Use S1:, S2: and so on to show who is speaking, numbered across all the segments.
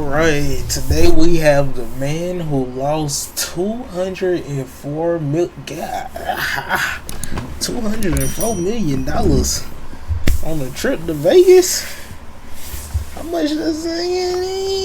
S1: Alright, today we have the man who lost $204 million on a trip to Vegas. How much does it?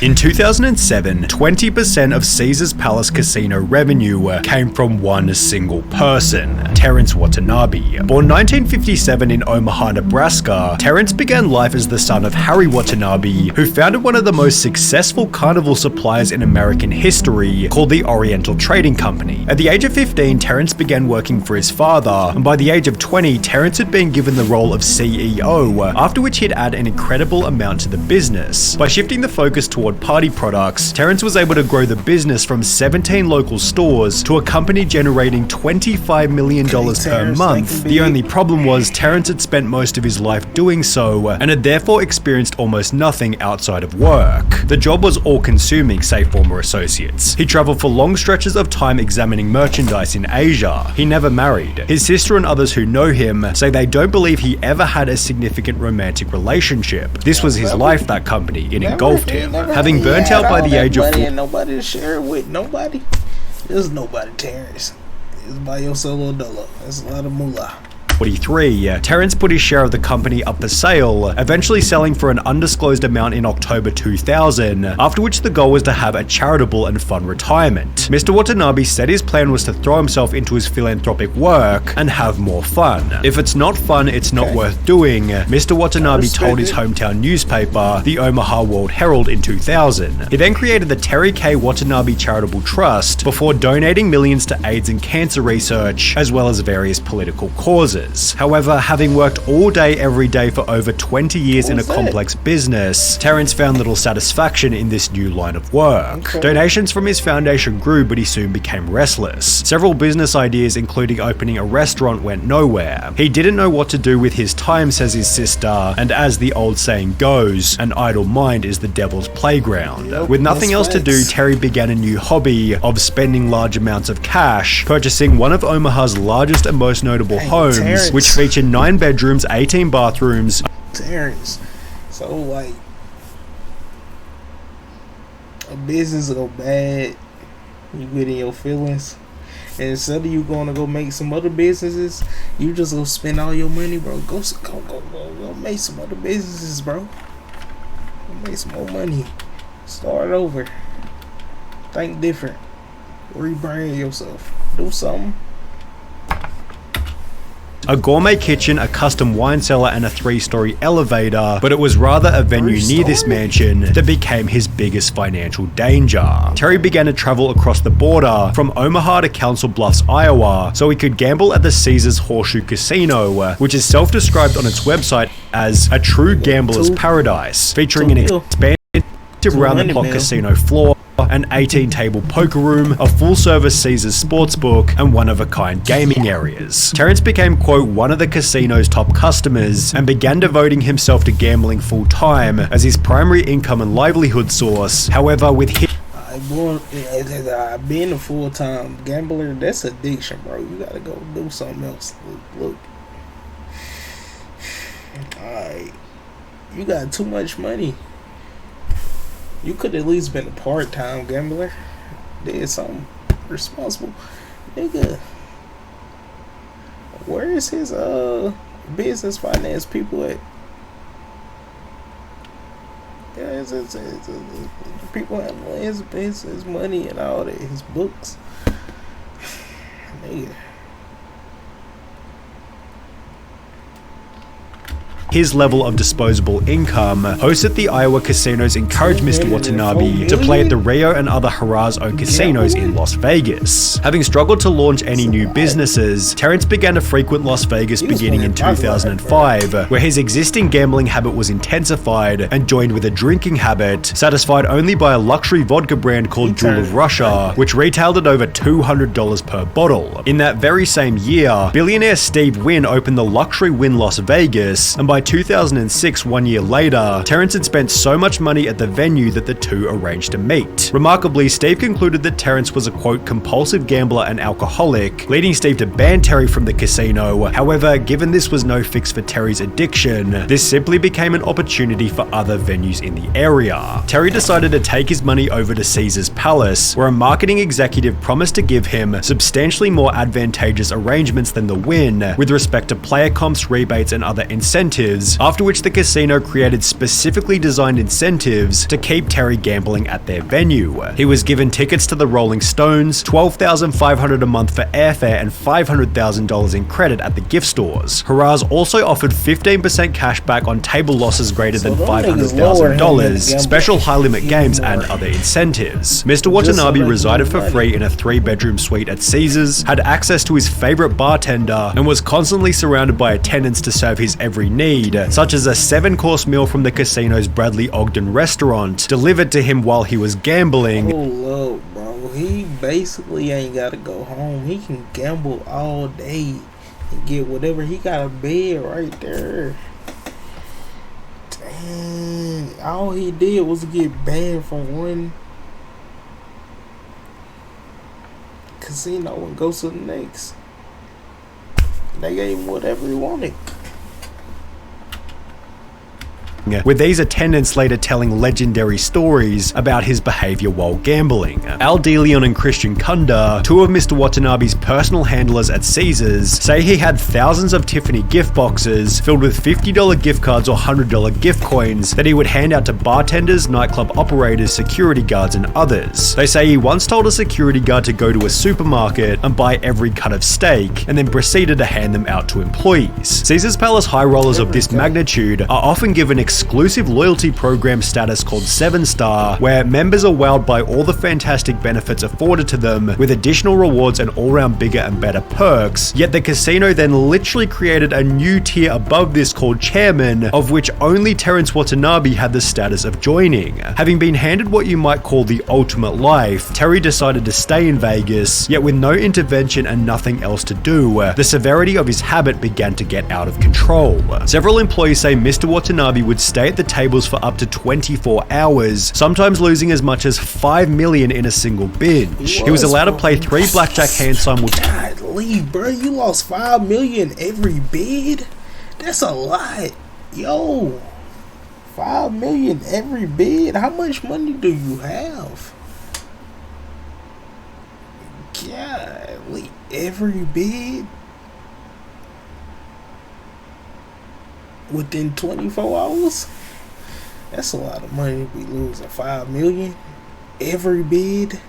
S2: In 2007, 20% of Caesars Palace Casino revenue came from one single person, Terence Watanabe. Born 1957 in Omaha, Nebraska, Terence began life as the son of Harry Watanabe, who founded one of the most successful carnival suppliers in American history, called the Oriental Trading Company. At the age of 15, Terence began working for his father, and by the age of 20, Terence had been given the role of CEO, after which he'd add an incredible amount to the business. By shifting the focus toward party products, Terence was able to grow the business from 17 local stores to a company generating $25 million per month. The only problem was Terence had spent most of his life doing so and had therefore experienced almost nothing outside of work. The job was all-consuming, say former associates. He traveled for long stretches of time examining merchandise in Asia. He never married. His sister and others who know him say they don't believe he ever had a significant romantic relationship. This was his life, that company. It engulfed him. Having burnt out by the age of 4.
S1: Nobody to share it with. Nobody. There's nobody, Terrence. It's by your solo dolo. That's a lot of moolah.
S2: 43, Terence put his share of the company up for sale, eventually selling for an undisclosed amount in October 2000, after which the goal was to have a charitable and fun retirement. Mr. Watanabe said his plan was to throw himself into his philanthropic work and have more fun. If it's not fun, it's not worth doing, Mr. Watanabe told his hometown newspaper, the Omaha World Herald, in 2000. He then created the Terry K. Watanabe Charitable Trust before donating millions to AIDS and cancer research, as well as various political causes. However, having worked all day every day for over 20 years in a complex business, Terence found little satisfaction in this new line of work. Donations from his foundation grew, but he soon became restless. Several business ideas, including opening a restaurant, went nowhere. He didn't know what to do with his time, says his sister, and as the old saying goes, an idle mind is the devil's playground. With nothing else to do, Terry began a new hobby of spending large amounts of cash, purchasing one of Omaha's largest and most notable homes, which featured 9 bedrooms, 18 bathrooms.
S1: Terrence, so like a business go bad, you get in your feelings, and instead of you going to go make some other businesses, you just go spend all your money, bro. Go make some other businesses, bro. Go make some more money. Start over. Think different. Rebrand yourself. Do something.
S2: A gourmet kitchen, a custom wine cellar, and a 3-story elevator, but it was rather a venue near this mansion that became his biggest financial danger. Terry began to travel across the border from Omaha to Council Bluffs, Iowa, so he could gamble at the Caesars Horseshoe Casino, which is self-described on its website as a true gambler's paradise, featuring an expansive round-the-clock casino floor, an 18-table poker room, a full-service Caesars sportsbook, and one-of-a-kind gaming areas. Terence became, quote, one of the casino's top customers and began devoting himself to gambling full-time as his primary income and livelihood source. However, with his
S1: being a full-time gambler, that's addiction, bro. You gotta go do something else. Look. Alright. You got too much money. You could at least been a part-time gambler. Did something responsible. Nigga. Where is his business finance people at? Yeah, it's people handling his business, his money and all that, his books. Nigga.
S2: his level of disposable income, hosts at the Iowa casinos encouraged Mr. Watanabe to play at the Rio and other Harrah's-owned casinos in Las Vegas. Having struggled to launch any new businesses, Terence began to frequent Las Vegas beginning in 2005, where his existing gambling habit was intensified and joined with a drinking habit, satisfied only by a luxury vodka brand called Jewel of Russia, which retailed at over $200 per bottle. In that very same year, billionaire Steve Wynn opened the luxury Wynn Las Vegas, and by 2006, 1 year later, Terrence had spent so much money at the venue that the two arranged to meet. Remarkably, Steve concluded that Terrence was a quote compulsive gambler and alcoholic, leading Steve to ban Terry from the casino. However, given this was no fix for Terry's addiction, this simply became an opportunity for other venues in the area. Terry decided to take his money over to Caesar's Palace, where a marketing executive promised to give him substantially more advantageous arrangements than the Wynn with respect to player comps, rebates, and other incentives, after which the casino created specifically designed incentives to keep Terry gambling at their venue. He was given tickets to the Rolling Stones, $12,500 a month for airfare, and $500,000 in credit at the gift stores. Harrah's also offered 15% cash back on table losses greater than $500,000, special high-limit games, and other incentives. Mr. Watanabe resided for free in a 3-bedroom suite at Caesars, had access to his favorite bartender, and was constantly surrounded by attendants to serve his every need, such as a 7-course meal from the casino's Bradley Ogden restaurant, delivered to him while he was gambling.
S1: Oh, look, bro. He basically ain't gotta go home. He can gamble all day and get whatever. He got a bed right there. Dang. All he did was get banned from one casino and go to the next. They gave him whatever he wanted.
S2: With these attendants later telling legendary stories about his behavior while gambling. Al DeLeon and Christian Kunda, two of Mr. Watanabe's personal handlers at Caesars, say he had thousands of Tiffany gift boxes filled with $50 gift cards or $100 gift coins that he would hand out to bartenders, nightclub operators, security guards, and others. They say he once told a security guard to go to a supermarket and buy every cut of steak, and then proceeded to hand them out to employees. Caesars Palace high rollers of this magnitude are often given exclusive loyalty program status called 7-Star, where members are wowed by all the fantastic benefits afforded to them with additional rewards and all-round bigger and better perks, yet the casino then literally created a new tier above this called Chairman, of which only Terrence Watanabe had the status of joining. Having been handed what you might call the ultimate life, Terry decided to stay in Vegas, yet with no intervention and nothing else to do, the severity of his habit began to get out of control. Several employees say Mr. Watanabe would stay at the tables for up to 24 hours, sometimes losing as much as $5 million in a single binge. He was allowed to play 3 blackjack hands simultaneously.
S1: Golly, bro, you lost $5 million every bid? That's a lot. Yo, $5 million every bid? How much money do you have? Golly, every bid? Within 24 hours? That's a lot of money to be losing. $5 million every bid.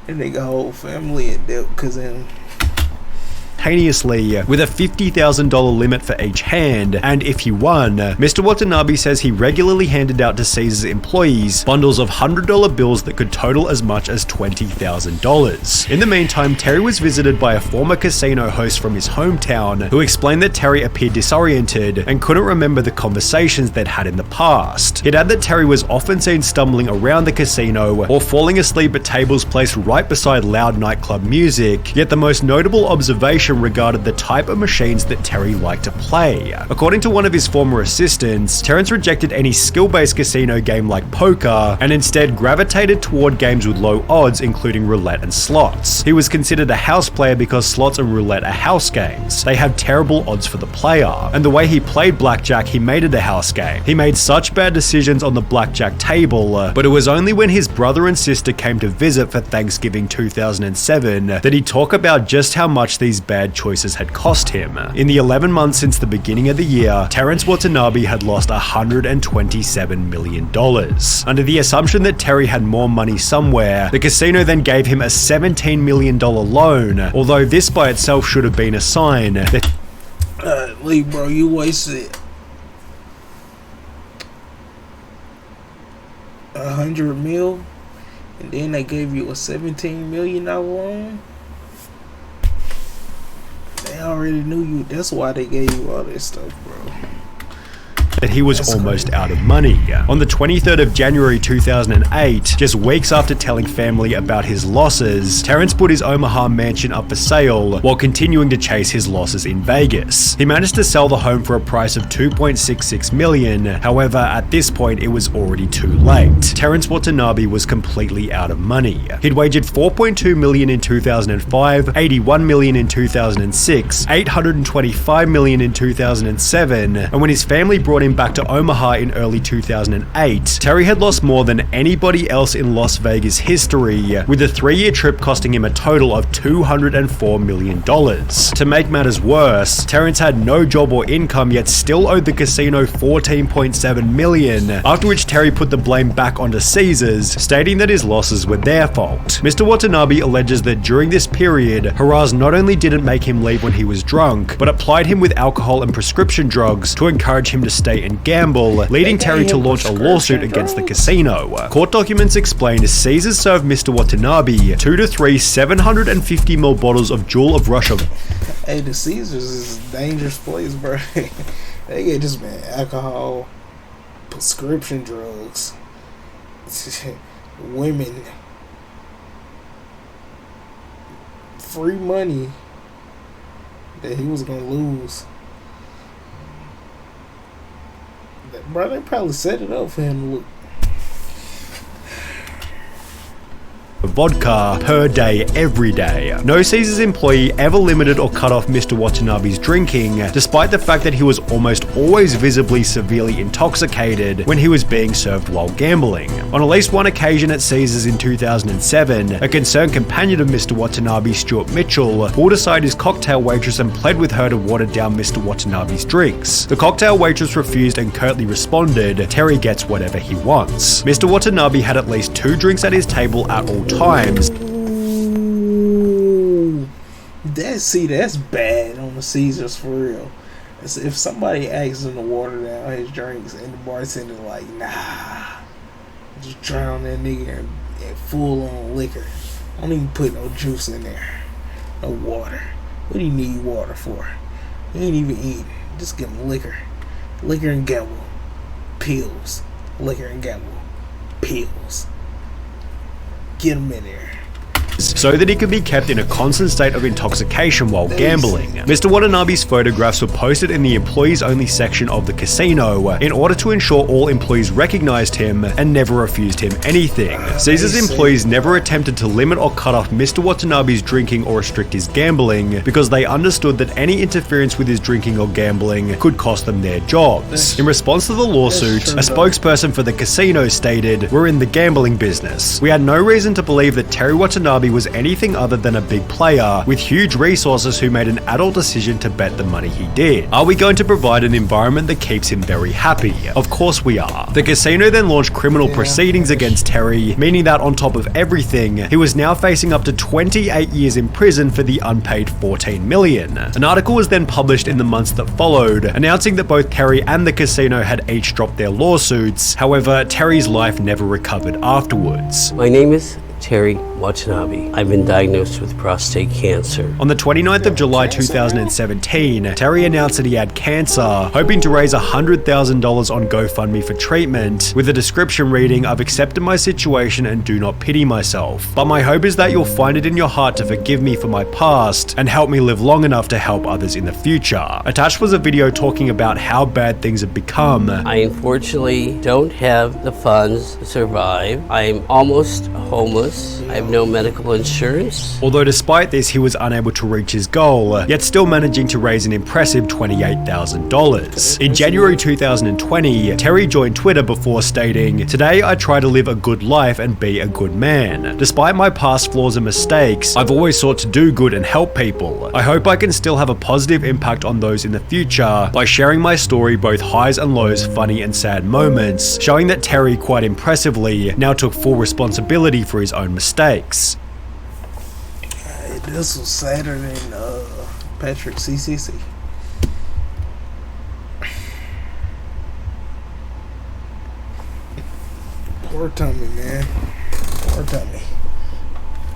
S1: And nigga whole family in debt because him.
S2: With a $50,000 limit for each hand, and if he won, Mr. Watanabe says he regularly handed out to Caesars employees bundles of $100 bills that could total as much as $20,000. In the meantime, Terry was visited by a former casino host from his hometown who explained that Terry appeared disoriented and couldn't remember the conversations they'd had in the past. He'd add that Terry was often seen stumbling around the casino or falling asleep at tables placed right beside loud nightclub music, yet the most notable observation regarded the type of machines that Terry liked to play. According to one of his former assistants, Terrence rejected any skill-based casino game like poker and instead gravitated toward games with low odds, including roulette and slots. He was considered a house player because slots and roulette are house games. They have terrible odds for the player, and the way he played blackjack, he made it a house game. He made such bad decisions on the blackjack table, but it was only when his brother and sister came to visit for Thanksgiving 2007 that he talked about just how much these bad choices had cost him. In the 11 months since the beginning of the year, Terrence Watanabe had lost $127 million. Under the assumption that Terry had more money somewhere, the casino then gave him a $17 million loan, although this by itself should have been a sign that
S1: Lee, bro, you wasted $100 million, and then they gave you a $17 million loan. They already knew you. That's why they gave you all this stuff, bro.
S2: that he was almost out of money. On the 23rd of January 2008, just weeks after telling family about his losses, Terrence put his Omaha mansion up for sale while continuing to chase his losses in Vegas. He managed to sell the home for a price of $2.66 million. However, at this point, it was already too late. Terrence Watanabe was completely out of money. He'd wagered $4.2 million in 2005, $81 million in 2006, $825 million in 2007, and when his family brought him back to Omaha in early 2008, Terry had lost more than anybody else in Las Vegas history, with the 3-year trip costing him a total of $204 million. To make matters worse, Terrence had no job or income, yet still owed the casino $14.7 million, after which Terry put the blame back onto Caesars, stating that his losses were their fault. Mr. Watanabe alleges that during this period, Haraz not only didn't make him leave when he was drunk, but applied him with alcohol and prescription drugs to encourage him to stay and gamble, leading Terry to launch a lawsuit against the casino. Court documents explain Caesars served Mr. Watanabe 2 to 3 750ml bottles of Jewel of Russia.
S1: Hey, the Caesars is a dangerous place, bro. They get just man alcohol, prescription drugs, women, free money that he was gonna lose. Bro, they probably set it up for him to look.
S2: Vodka per day, every day. No Caesars employee ever limited or cut off Mr. Watanabe's drinking, despite the fact that he was almost always visibly severely intoxicated when he was being served while gambling. On at least one occasion at Caesars in 2007, a concerned companion of Mr. Watanabe, Stuart Mitchell, pulled aside his cocktail waitress and pled with her to water down Mr. Watanabe's drinks. The cocktail waitress refused and curtly responded, "Terry gets whatever he wants." Mr. Watanabe had at least 2 drinks at his table at all times.
S1: Ooh, that's bad on the Caesars for real. It's if somebody asks him to water down his drinks and the bartender like, nah, just drown that nigga in full on liquor. Don't even put no juice in there, no water. What do you need water for? He ain't even eating. Just give him liquor and gamble, pills, liquor and gamble, pills. Get him in there.
S2: So that he could be kept in a constant state of intoxication while gambling. Mr. Watanabe's photographs were posted in the employees-only section of the casino in order to ensure all employees recognized him and never refused him anything. Caesars employees never attempted to limit or cut off Mr. Watanabe's drinking or restrict his gambling because they understood that any interference with his drinking or gambling could cost them their jobs. In response to the lawsuit, a spokesperson for the casino stated, "We're in the gambling business. We had no reason to believe that Terry Watanabe was anything other than a big player with huge resources who made an adult decision to bet the money he did. Are we going to provide an environment that keeps him very happy? Of course we are." The casino then launched criminal proceedings against Terry, meaning that on top of everything, he was now facing up to 28 years in prison for the unpaid $14 million. An article was then published in the months that followed, announcing that both Terry and the casino had each dropped their lawsuits. However, Terry's life never recovered afterwards.
S3: My name is Terry Watanabe. I've been diagnosed with prostate cancer.
S2: On the 29th of July 2017, Terry announced that he had cancer, hoping to raise $100,000 on GoFundMe for treatment, with a description reading, "I've accepted my situation and do not pity myself. But my hope is that you'll find it in your heart to forgive me for my past and help me live long enough to help others in the future." Attached was a video talking about how bad things have become.
S3: I unfortunately don't have the funds to survive. I'm almost homeless. I have no medical insurance.
S2: Although despite this, he was unable to reach his goal, yet still managing to raise an impressive $28,000. In January 2020, Terry joined Twitter before stating, "Today I try to live a good life and be a good man. Despite my past flaws and mistakes, I've always sought to do good and help people. I hope I can still have a positive impact on those in the future by sharing my story, both highs and lows, funny and sad moments," showing that Terry, quite impressively, now took full responsibility for his own mistakes.
S1: This was sadder than Patrick CCC. Poor Tommy, man. Poor Tommy.